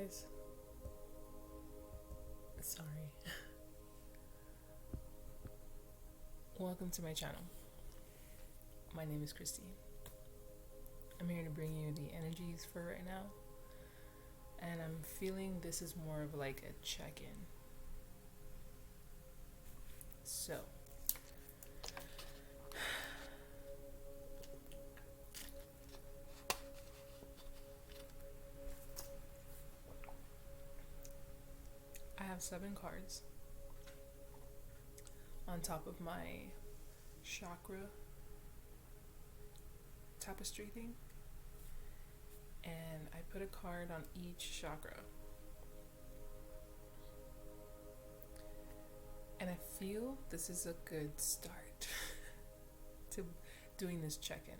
guys. Sorry. Welcome to my channel. My name is Christy. I'm here to bring you the energies for right now. And I'm feeling this is more of like a check-in. So, I have 7 cards on top of my chakra tapestry thing, and I put a card on each chakra, and I feel this is a good start to doing this check-in.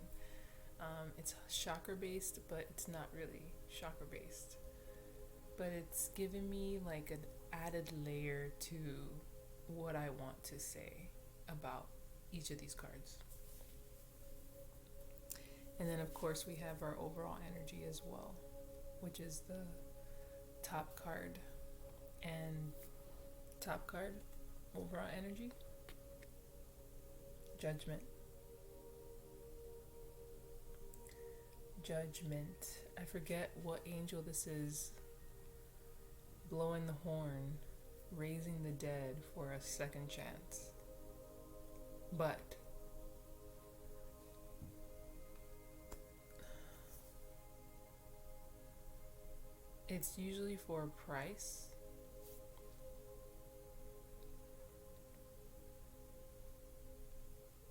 It's chakra based, but it's not really chakra based, but it's given me like an added layer to what I want to say about each of these cards. And then of course we have our overall energy as well, which is the top card. And top card, overall energy, judgment. Judgment. I forget what angel this is, blowing the horn, raising the dead for a second chance. But it's usually for a price.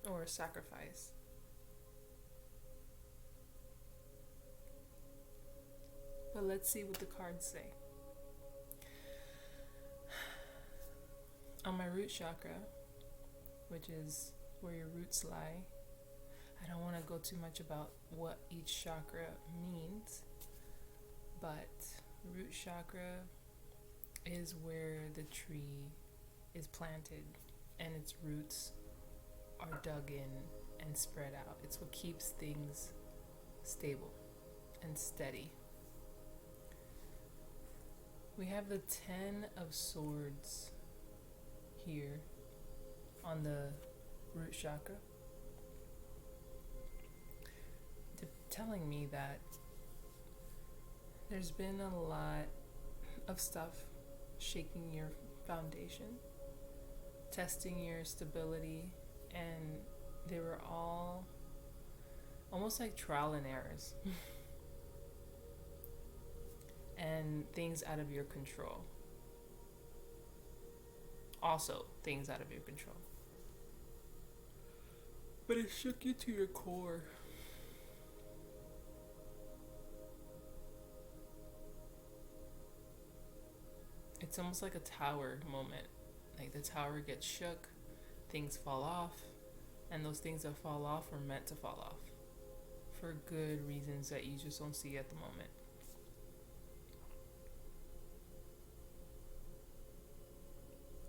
Or a sacrifice. But let's see what the cards say. On my root chakra, which is where your roots lie, I don't want to go too much about what each chakra means, but root chakra is where the tree is planted and its roots are dug in and spread out. It's what keeps things stable and steady. We have the 10 of Swords here on the root chakra, telling me that there's been a lot of stuff shaking your foundation, testing your stability, and they were all almost like trial and errors and things out of your control. Also things out of your control. But it shook you to your core. It's almost like a tower moment. Like the tower gets shook, things fall off, and those things that fall off are meant to fall off for good reasons that you just don't see at the moment.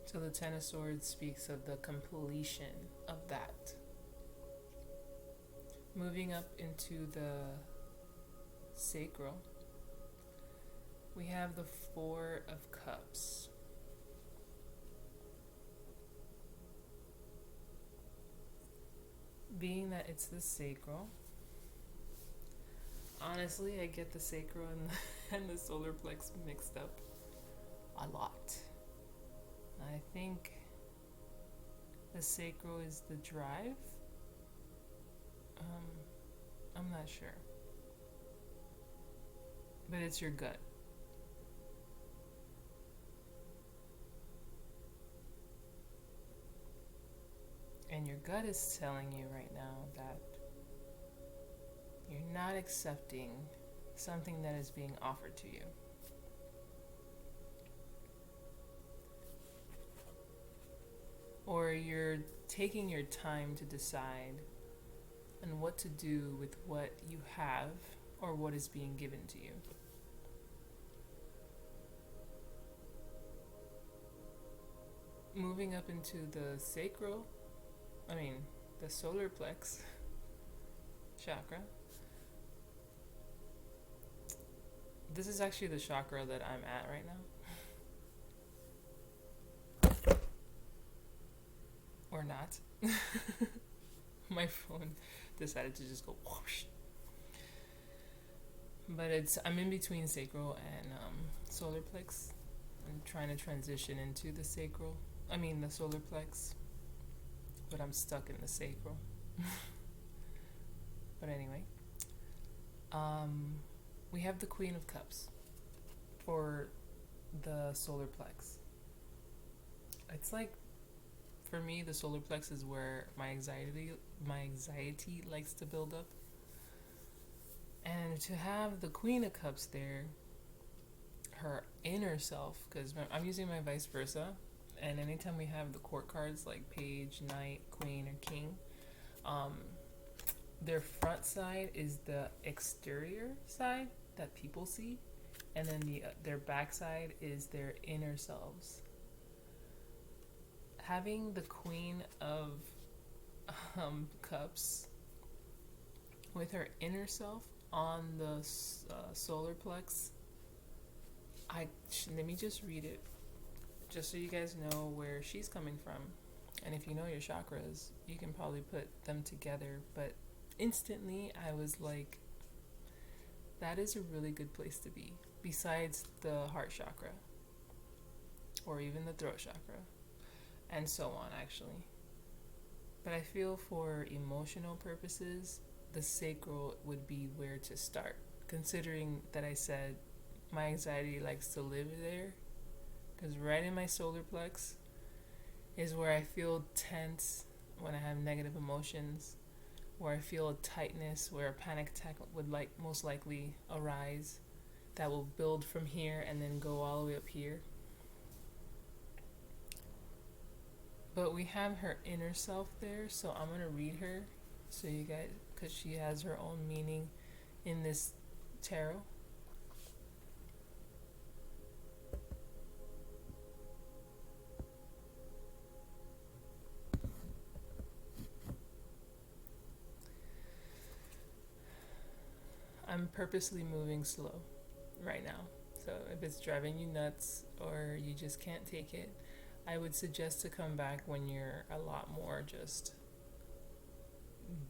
So the 10 of Swords speaks of the completion of that. Moving up into the sacral, we have the 4 of Cups. Being that it's the sacral, honestly, I get the sacral and the solar plex mixed up a lot. I think the sacral is the drive. I'm not sure. But it's your gut. And your gut is telling you right now that you're not accepting something that is being offered to you. Or you're taking your time to decide on what to do with what you have or what is being given to you. Moving up into the sacral, the solar plex chakra, This is actually the chakra that I'm at right now. Or not. My phone decided to just go whoosh. But I'm in between sacral and solar plex. I'm trying to transition into the the solar plex. But I'm stuck in the sacral. But anyway, we have the Queen of Cups for the solar plex. It's like, for me, the solar plex is where my anxiety likes to build up. And to have the Queen of Cups there, her inner self, because I'm using my vice versa, and anytime we have the court cards like Page, Knight, Queen, or King, their front side is the exterior side that people see, and then their back side is their inner selves. Having the Queen of Cups with her inner self on the solar plex, let me just read it, just so you guys know where she's coming from. And if you know your chakras, you can probably put them together. But instantly, I was like, that is a really good place to be, besides the heart chakra, or even the throat chakra, and so on, actually. But I feel for emotional purposes, the sacral would be where to start, considering that I said my anxiety likes to live there, because right in my solar plex is where I feel tense when I have negative emotions, where I feel a tightness, where a panic attack would most likely arise, that will build from here and then go all the way up here. But we have her inner self there, so I'm going to read her, so you guys, because she has her own meaning in this tarot. I'm purposely moving slow right now. So if it's driving you nuts or you just can't take it, I would suggest to come back when you're a lot more just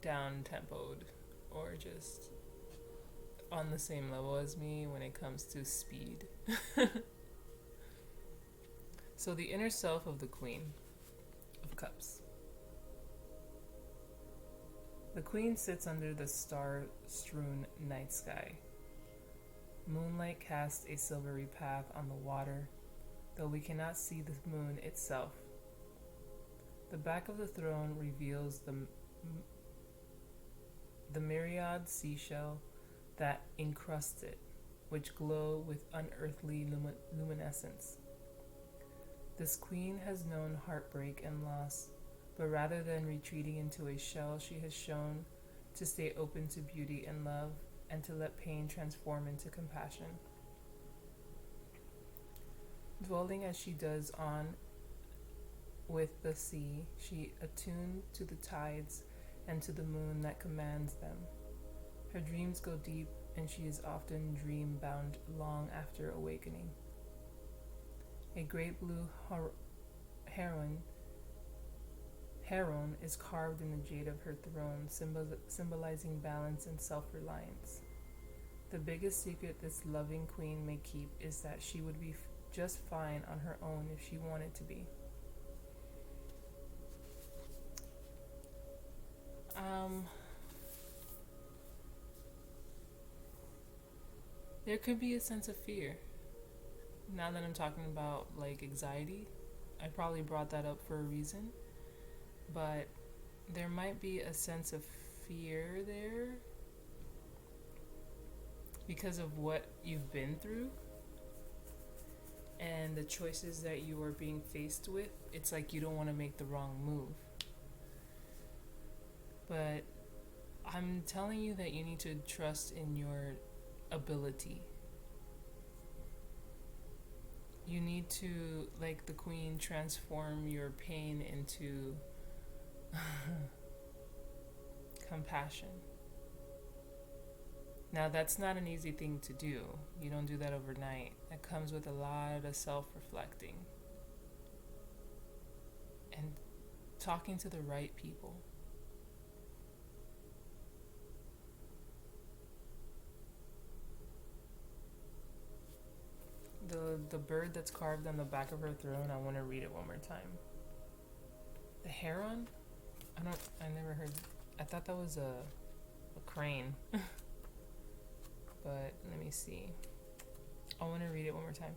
down tempoed, or just on the same level as me when it comes to speed. So the inner self of the Queen of Cups. The Queen sits under the star-strewn night sky. Moonlight casts a silvery path on the water, though we cannot see the moon itself. The back of the throne reveals the myriad seashell that encrust it, which glow with unearthly luminescence. This queen has known heartbreak and loss, but rather than retreating into a shell, she has shown to stay open to beauty and love, and to let pain transform into compassion. Dwelling as she does on with the sea, she attuned to the tides and to the moon that commands them. Her dreams go deep, and she is often dream-bound long after awakening. A great blue heron is carved in the jade of her throne, symbolizing balance and self-reliance. The biggest secret this loving queen may keep is that she would be just fine on her own if she wanted to be. There could be a sense of fear. Now that I'm talking about like anxiety, I probably brought that up for a reason, but there might be a sense of fear there because of what you've been through and the choices that you are being faced with. It's like you don't want to make the wrong move. But I'm telling you that you need to trust in your ability. You need to, like the queen, transform your pain into compassion. Now, that's not an easy thing to do. You don't do that overnight. That comes with a lot of self reflecting and talking to the right people. The bird that's carved on the back of her throne, I want to read it one more time. The heron? I never heard. I thought that was a crane. But let me see. I want to read it one more time.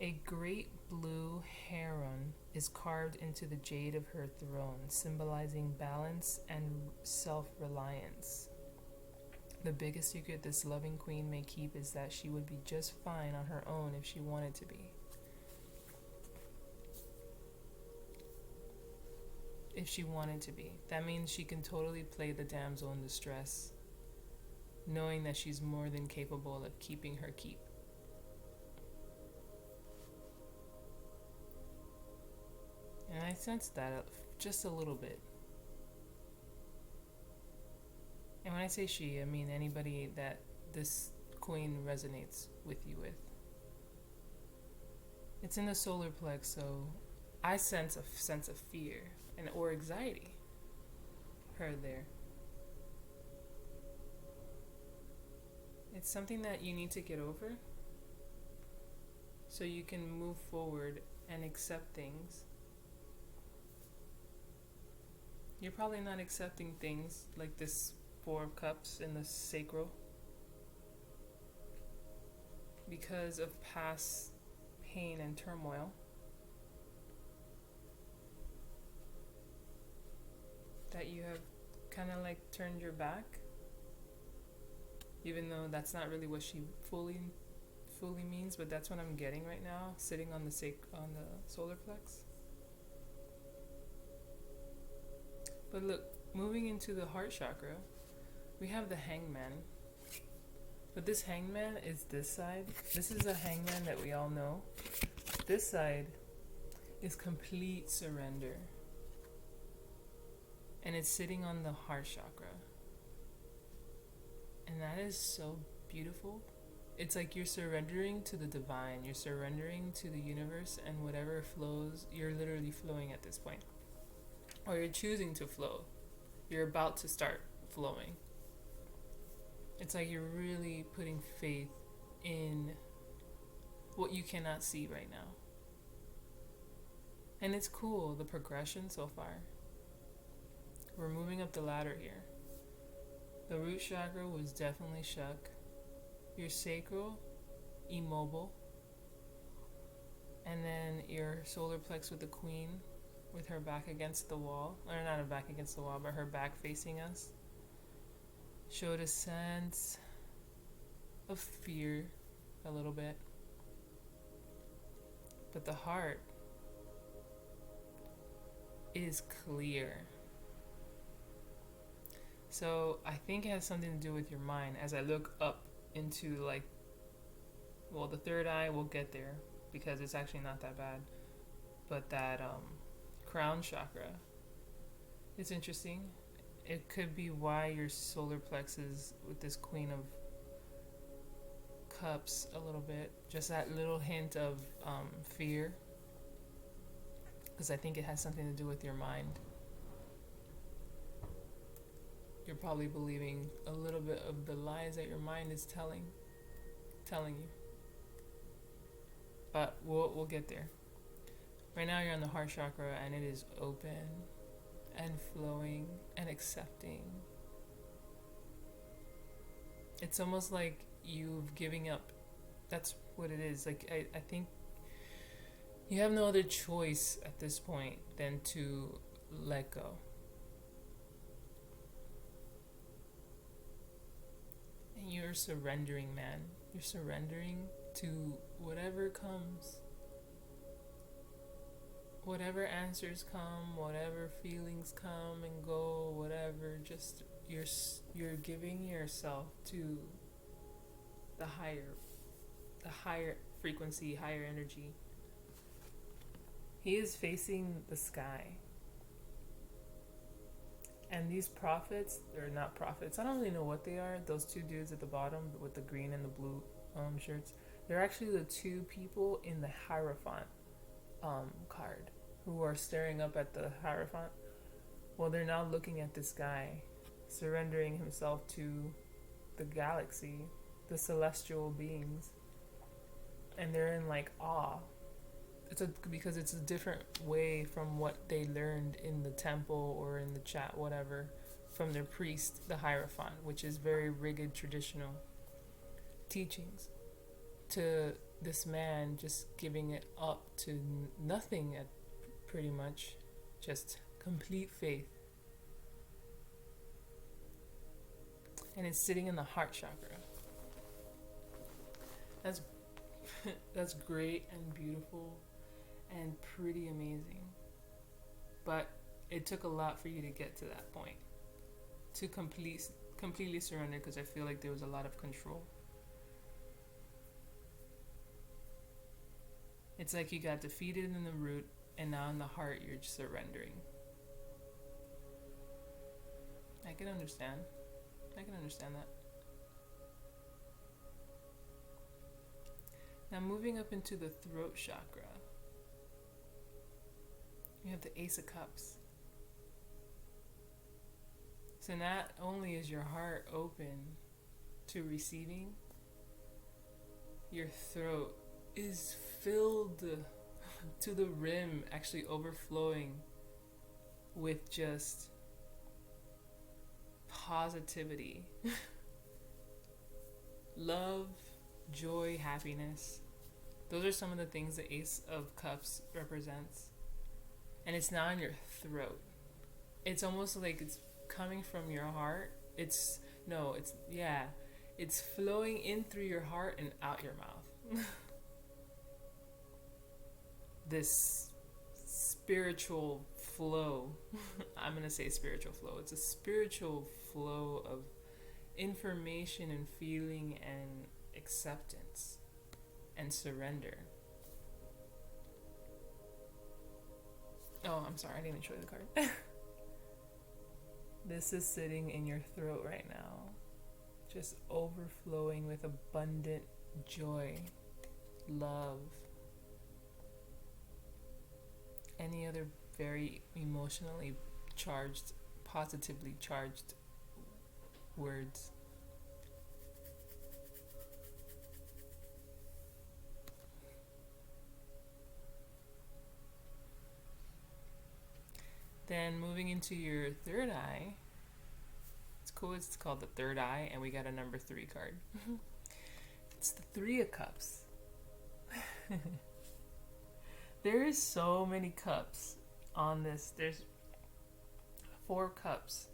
A great blue heron is carved into the jade of her throne, symbolizing balance and self-reliance. The biggest secret this loving queen may keep is that she would be just fine on her own if she wanted to be. If she wanted to be. That means she can totally play the damsel in distress, knowing that she's more than capable of keeping her keep. And I sense that just a little bit. And when I say she, I mean anybody that this queen resonates with you with. It's in the solar plex, so I sense a sense of fear or anxiety heard there. It's something that you need to get over so you can move forward and accept things. You're probably not accepting things like this Four of Cups in the sacral because of past pain and turmoil. That you have kind of like turned your back, even though that's not really what she fully means, but that's what I'm getting right now, sitting on the solar plex. But look, moving into the heart chakra, we have the hangman. But this hangman is this side. This is a hangman that we all know. This side is complete surrender. And it's sitting on the heart chakra. And that is so beautiful. It's like you're surrendering to the divine. You're surrendering to the universe and whatever flows. You're literally flowing at this point. Or you're choosing to flow. You're about to start flowing. It's like you're really putting faith in what you cannot see right now. And it's cool, the progression so far. We're moving up the ladder here. The root chakra was definitely shook. Your sacral, immobile. And then your solar plex with the queen, with her back against the wall. Or not her back against the wall, but her back facing us. Showed a sense of fear a little bit. But the heart is clear. So I think it has something to do with your mind. As I look up into the third eye, we'll get there because it's actually not that bad. But that crown chakra, it's interesting. It could be why your solar plexus with this Queen of Cups a little bit. Just that little hint of fear. Because I think it has something to do with your mind. You're probably believing a little bit of the lies that your mind is telling you. But we'll get there. Right now you're on the heart chakra and it is open and flowing and accepting. It's almost like you've giving up. That's what it is. Like I think you have no other choice at this point than to let go. And you're surrendering, man. You're surrendering to whatever comes. Whatever answers come, whatever feelings come and go, whatever, just you're giving yourself to the higher frequency, higher energy. He is facing the sky. And these prophets, they're not prophets. I don't really know what they are. Those two dudes at the bottom with the green and the blue shirts. They're actually the two people in the Hierophant card who are staring up at the Hierophant. Well, they're now looking at this guy, surrendering himself to the galaxy, the celestial beings, and they're in like awe. Because it's a different way from what they learned in the temple or in the chat, whatever, from their priest, the Hierophant, which is very rigid traditional teachings, to this man just giving it up to nothing, at pretty much just complete faith. And it's sitting in the heart chakra. That's great and beautiful and pretty amazing. But it took a lot for you to get to that point, to completely surrender, because I feel like there was a lot of control. It's like you got defeated in the root, and now in the heart you're just surrendering. I can understand that. Now moving up into the throat chakra, you have the Ace of Cups. So not only is your heart open to receiving, your throat is filled to the rim, actually overflowing with just positivity, love, joy, happiness. Those are some of the things the Ace of Cups represents. And it's now in your throat. It's almost like it's coming from your heart. It's flowing in through your heart and out your mouth. This spiritual flow. I'm going to say spiritual flow. It's a spiritual flow of information and feeling and acceptance and surrender. Oh, I'm sorry, I didn't even show you the card. This is sitting in your throat right now, just overflowing with abundant joy, love, any other very emotionally charged, positively charged words. Then moving into your third eye, it's cool, it's called the third eye, and we got a number 3 card. It's the 3 of Cups. There is so many cups on this. There's 4 cups.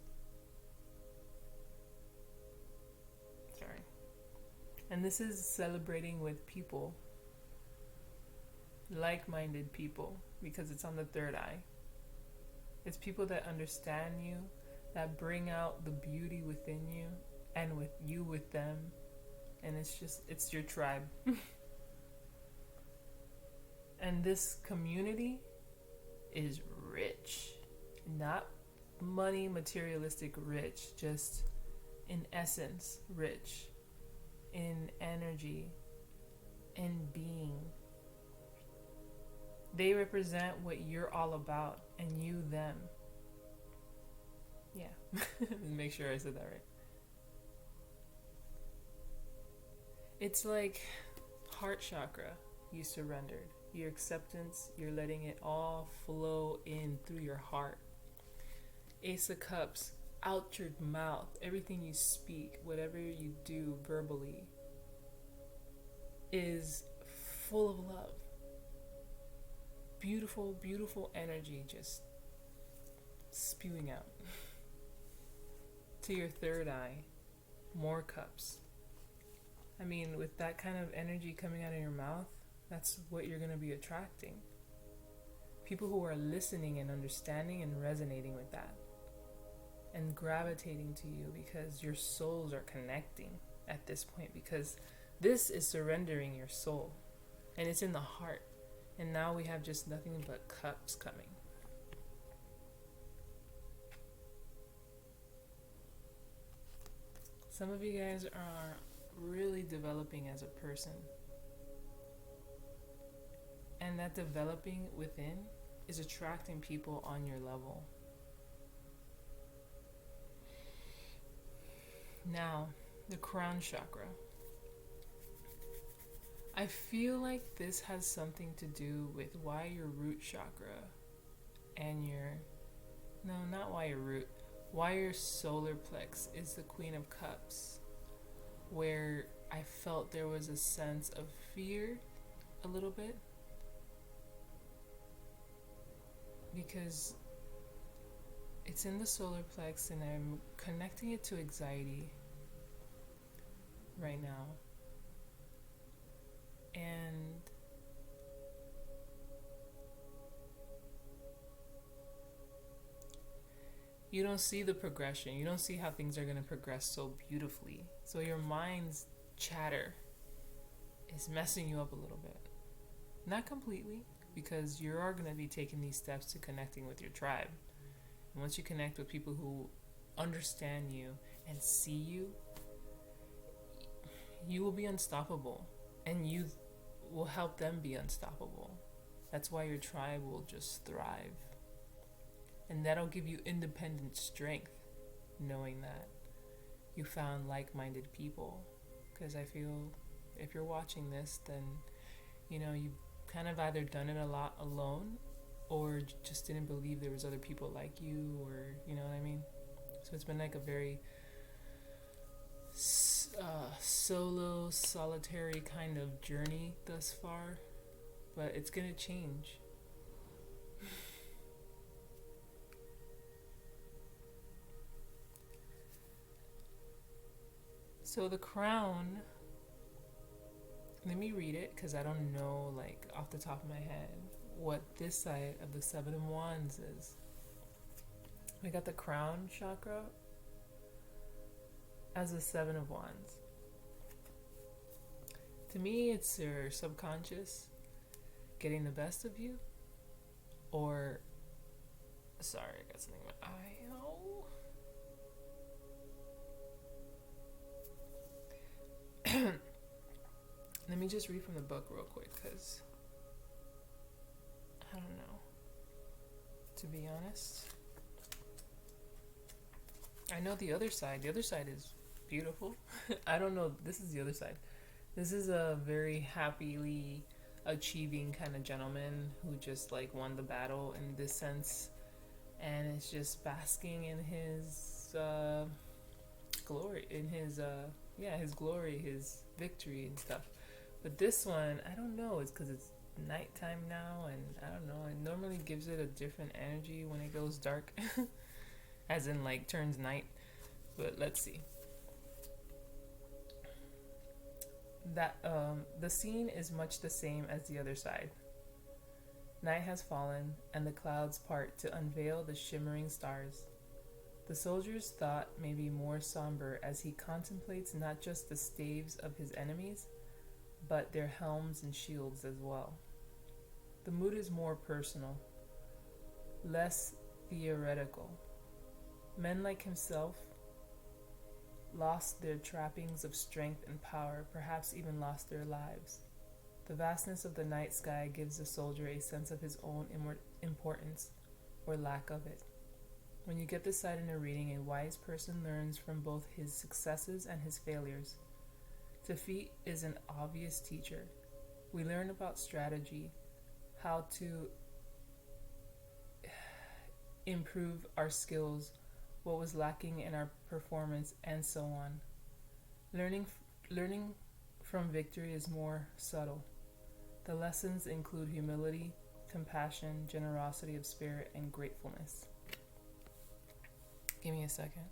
Sorry. And this is celebrating with people, like-minded people, because it's on the third eye. It's people that understand you, that bring out the beauty within you, and with you with them. And it's your tribe. And this community is rich. Not money, materialistic rich, just in essence rich, in energy, in being. They represent what you're all about, and you them. Yeah. Make sure I said that right. It's like heart chakra. You surrendered. Your acceptance, you're letting it all flow in through your heart. Ace of Cups, out your mouth. Everything you speak, whatever you do verbally, is full of love. Beautiful, beautiful energy just spewing out. To your third eye, more cups. I mean, with that kind of energy coming out of your mouth, that's what you're going to be attracting. People who are listening and understanding and resonating with that. And gravitating to you because your souls are connecting at this point. Because this is surrendering your soul. And it's in the heart. And now we have just nothing but cups coming. Some of you guys are really developing as a person. And that developing within is attracting people on your level. Now, the crown chakra. I feel like this has something to do with why your root chakra and your, no, not why your root, why your solar plex is the Queen of Cups, where I felt there was a sense of fear a little bit, because it's in the solar plex and I'm connecting it to anxiety right now. And you don't see the progression. You don't see how things are going to progress so beautifully. So your mind's chatter is messing you up a little bit. Not completely, because you are going to be taking these steps to connecting with your tribe. And once you connect with people who understand you and see you, you will be unstoppable. And you will help them be unstoppable. That's why your tribe will just thrive. And that'll give you independent strength, knowing that you found like-minded people. Because I feel if you're watching this, then, you know, you've kind of either done it a lot alone or just didn't believe there was other people like you, or, you know what I mean? So it's been like a very solo, solitary kind of journey thus far, but it's gonna change. So the crown, let me read it because I don't know, like, off the top of my head what this side of the Seven of Wands is. We got the crown chakra as the Seven of Wands. To me, it's your subconscious getting the best of you, or, sorry, I got something in my eye. Oh. Let me just read from the book real quick, because I don't know, to be honest. I know the other side is beautiful. I don't know, this is the other side. This is a very happily achieving kind of gentleman who just like won the battle in this sense, and is just basking in his glory, in his his glory, his victory and stuff. But this one, I don't know, it's because it's nighttime now, and I don't know, it normally gives it a different energy when it goes dark, as in like turns night. But let's see. That the scene is much the same as the other side. Night has fallen, and the clouds part to unveil the shimmering stars. The soldier's thought may be more somber as he contemplates not just the staves of his enemies, but their helms and shields as well. The mood is more personal, less theoretical. Men like himself lost their trappings of strength and power, perhaps even lost their lives. The vastness of the night sky gives the soldier a sense of his own importance, or lack of it. When you get this side in a reading, a wise person learns from both his successes and his failures. Defeat is an obvious teacher. We learn about strategy, how to improve our skills, what was lacking in our performance, and so on. Learning from victory is more subtle. The lessons include humility, compassion, generosity of spirit, and gratefulness. Give me a second.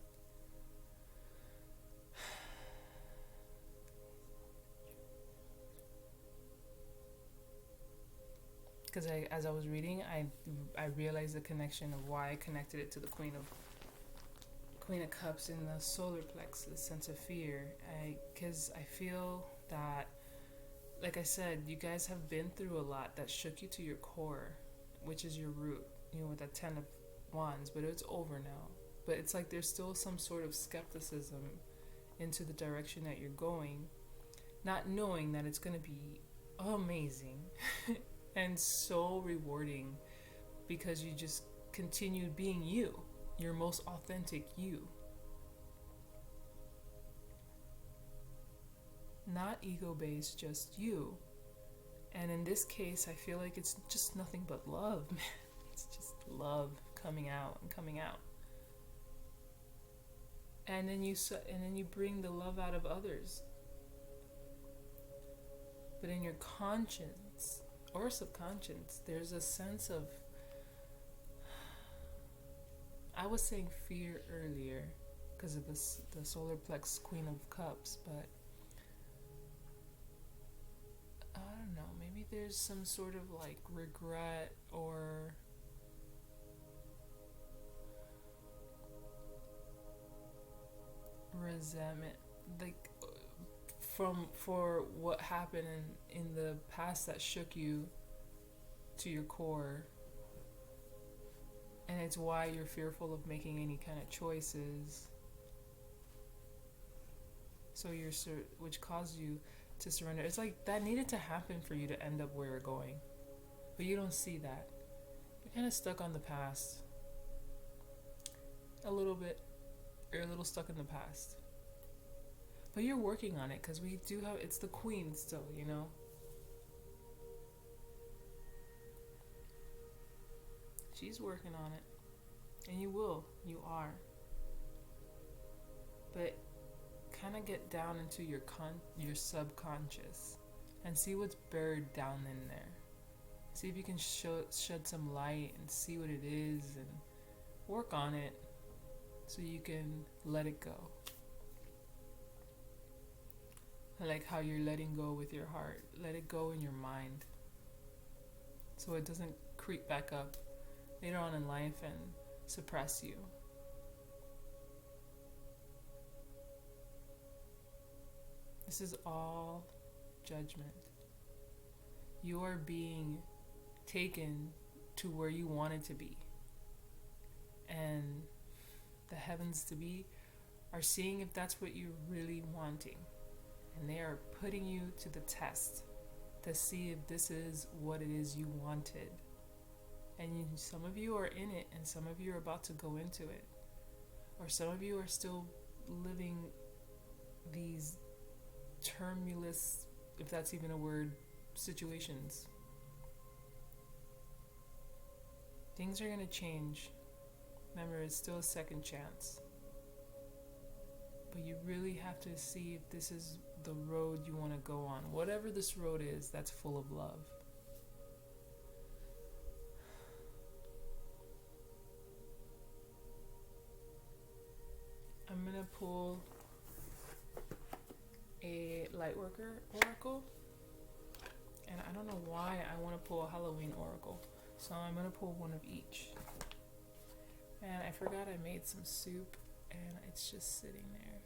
Because as I was reading, I realized the connection of why I connected it to the Queen of Cups in the solar plexus, sense of fear. Because I feel that, like I said, you guys have been through a lot that shook you to your core, which is your root, you know, with that 10 of Wands, but it's over now. But it's like there's still some sort of skepticism into the direction that you're going, not knowing that it's going to be amazing and so rewarding because you just continued being you, your most authentic you. Not ego-based, just you. And in this case, I feel like it's just nothing but love, man. It's just love coming out and coming out. And then you bring the love out of others. But in your conscience or subconscious, there's a sense of, I was saying fear earlier because of the solar plex Queen of Cups, but I don't know, maybe there's some sort of like regret or resentment, like for what happened in the past that shook you to your core, and it's why you're fearful of making any kind of choices. So which caused you to surrender. It's like that needed to happen for you to end up where you're going, but you don't see that. You're kind of stuck on the past a little bit. You're a little stuck in the past, but you're working on it because we do have, it's the Queen still, you know. She's working on it, and you are. But kind of get down into your subconscious and see what's buried down in there. See if you can shed some light and see what it is and work on it so you can let it go. Like how you're letting go with your heart. Let it go in your mind so it doesn't creep back up later on in life and suppress you. This is all judgment. You are being taken to where you wanted to be. And the heavens to be are seeing if that's what you're really wanting. And they are putting you to the test to see if this is what it is you wanted. And some of you are in it, and some of you are about to go into it. Or some of you are still living these tumultuous, if that's even a word, situations. Things are going to change. Remember, it's still a second chance. But you really have to see if this is the road you want to go on. Whatever this road is, that's full of love. I'm going to pull a Lightworker Oracle. And I don't know why I want to pull a Halloween Oracle. So I'm going to pull one of each. And I forgot I made some soup and it's just sitting there.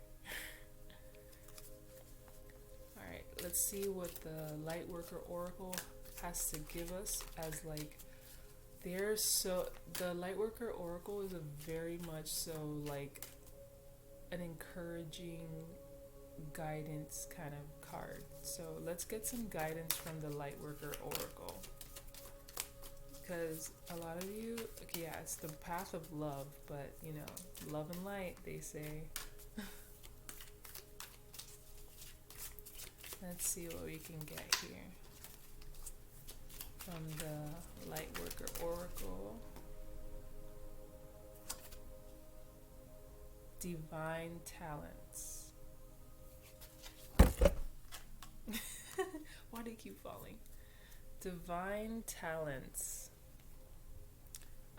Alright, let's see what the Lightworker Oracle has to give us as like the Lightworker Oracle is a very much so like an encouraging guidance kind of card. So let's get some guidance from the Lightworker Oracle. Because a lot of you, okay, yeah, it's the path of love, but you know, love and light, they say. Let's see what we can get here from the Lightworker Oracle. Divine talents. Why do you keep falling? Divine talents.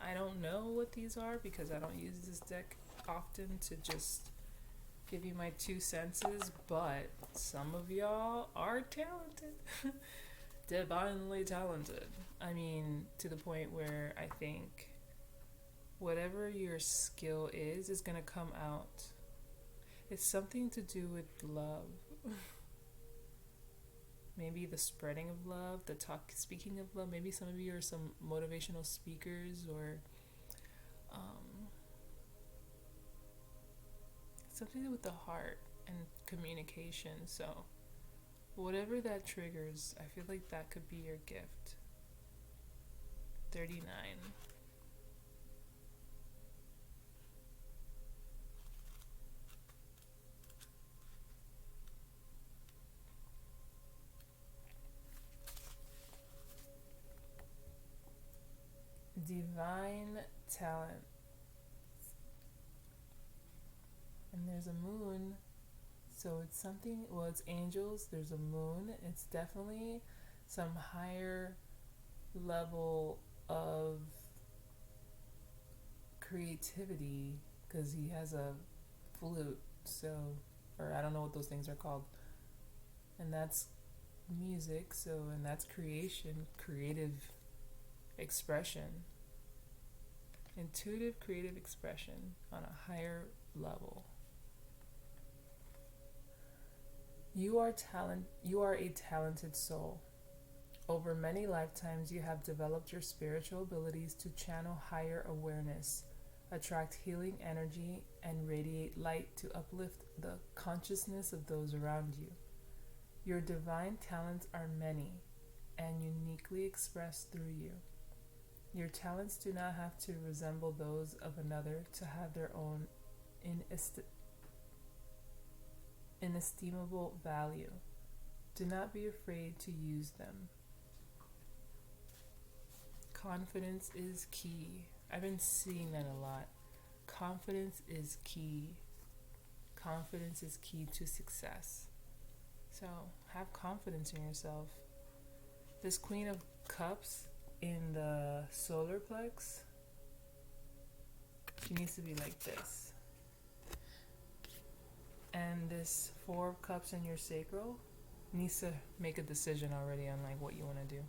I don't know what these are because I don't use this deck often to just give you my 2 senses, but some of y'all are talented. Divinely talented. I mean, to the point where I think whatever your skill is going to come out. It's something to do with love. Maybe the spreading of love, speaking of love. Maybe some of you are some motivational speakers or something with the heart. and communication. So, whatever that triggers, I feel like that could be your gift. 39. Divine talent. And there's a moon. So it's something, well, it's angels, there's a moon. It's definitely some higher level of creativity because he has a flute. So, or I don't know what those things are called. And that's music. So, and that's creation, creative expression. Intuitive creative expression on a higher level. You are a talented soul. Over many lifetimes you have developed your spiritual abilities to channel higher awareness, attract healing energy, and radiate light to uplift the consciousness of those around you. Your divine talents are many and uniquely expressed through you. Your talents do not have to resemble those of another to have their own inestimable value. Do not be afraid to use them. Confidence is key. I've been seeing that a lot. Confidence is key. Confidence is key to success. So have confidence in yourself. This Queen of Cups in the solar plex, she needs to be like this. And this Four of Cups in your sacral needs to make a decision already on like what you want to do.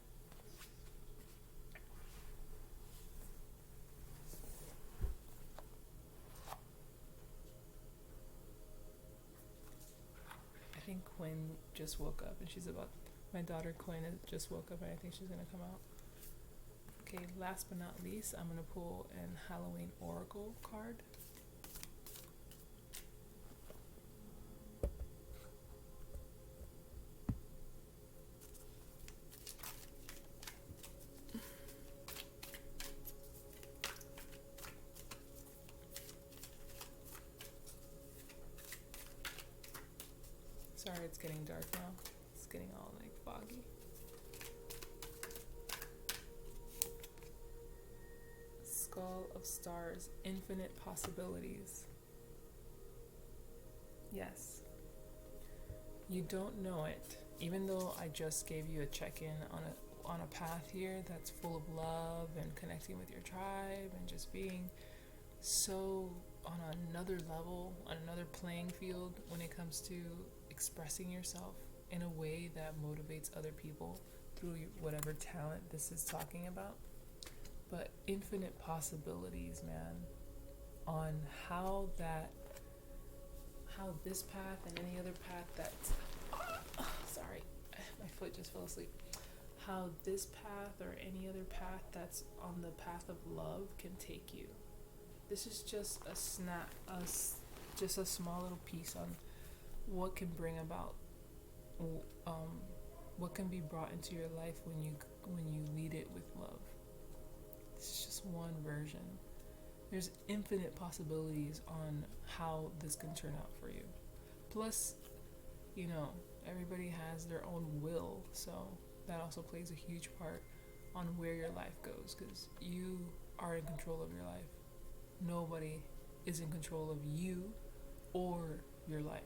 I think Quinn just woke up and my daughter Quinn just woke up and I think she's gonna come out. Okay, last but not least, I'm gonna pull an Halloween Oracle card. Sorry, it's getting dark now. It's getting all like foggy. Skull of Stars, infinite possibilities. Yes. You don't know it. Even though I just gave you a check-in on a path here that's full of love and connecting with your tribe and just being so on another level, on another playing field when it comes to expressing yourself in a way that motivates other people through whatever talent this is talking about. But infinite possibilities, man, on how this path and any other path that's sorry, my foot just fell asleep. How this path or any other path that's on the path of love can take you. This is just just a small little piece on what can bring about, what can be brought into your life when you lead it with love. It's just one version. There's infinite possibilities on how this can turn out for you. Plus, everybody has their own will, so that also plays a huge part on where your life goes, because you are in control of your life. Nobody is in control of you or your life.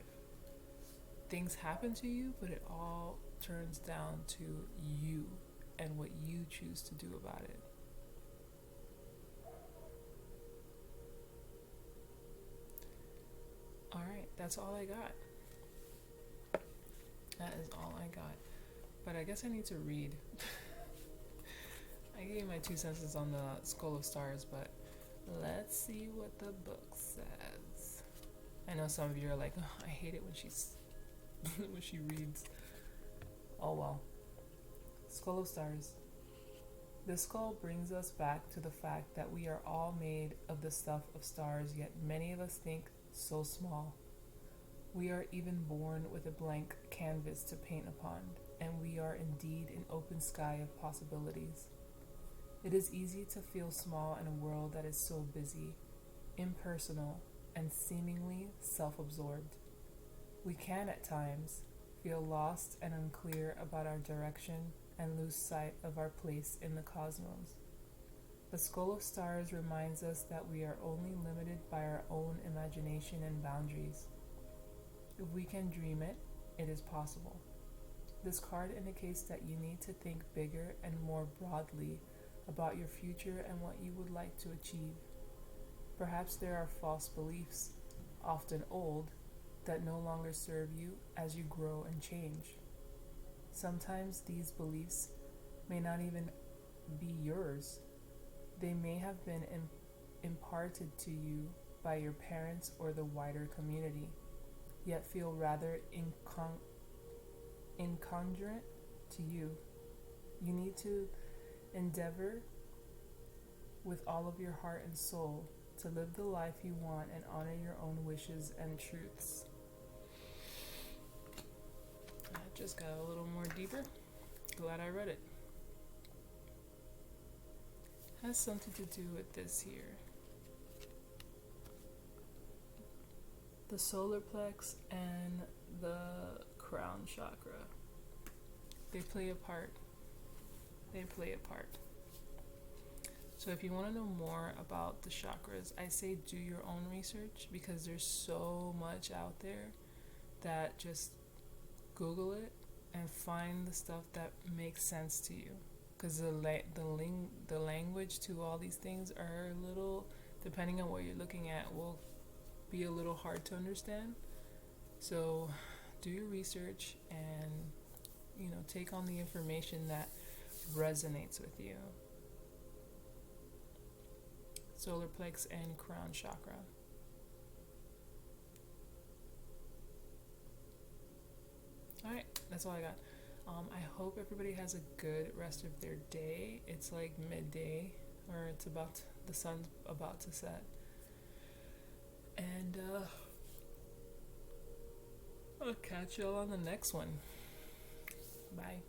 Things happen to you, but it all turns down to you and what you choose to do about it. Alright, that's all I got. That is all I got. But I guess I need to read. I gave you my 2 cents on the Skull of Stars, but let's see what the book says. I know some of you are like, oh, I hate it when when she reads. Oh well. Skull of Stars. The skull brings us back to the fact that we are all made of the stuff of stars, yet many of us think so small. We are even born with a blank canvas to paint upon, and we are indeed an open sky of possibilities. It is easy to feel small in a world that is so busy, impersonal, and seemingly self absorbed. We can, at times, feel lost and unclear about our direction and lose sight of our place in the cosmos. The Skull of Stars reminds us that we are only limited by our own imagination and boundaries. If we can dream it, it is possible. This card indicates that you need to think bigger and more broadly about your future and what you would like to achieve. Perhaps there are false beliefs, often old, that no longer serve you as you grow and change. Sometimes these beliefs may not even be yours. They may have been imparted to you by your parents or the wider community, yet feel rather incongruent to you. You need to endeavor with all of your heart and soul to live the life you want and honor your own wishes and truths. That just got a little more deeper. Glad I read it. Has something to do with this here. The solar plex and the crown chakra. They play a part. So if you want to know more about the chakras, I say do your own research, because there's so much out there that just Google it and find the stuff that makes sense to you. Because the language to all these things are a little, depending on what you're looking at, will be a little hard to understand. So do your research and, take on the information that resonates with you. Solar plex and crown chakra. Alright, that's all I got. I hope everybody has a good rest of their day. It's like midday, or the sun's about to set. And I'll catch y'all on the next one. Bye.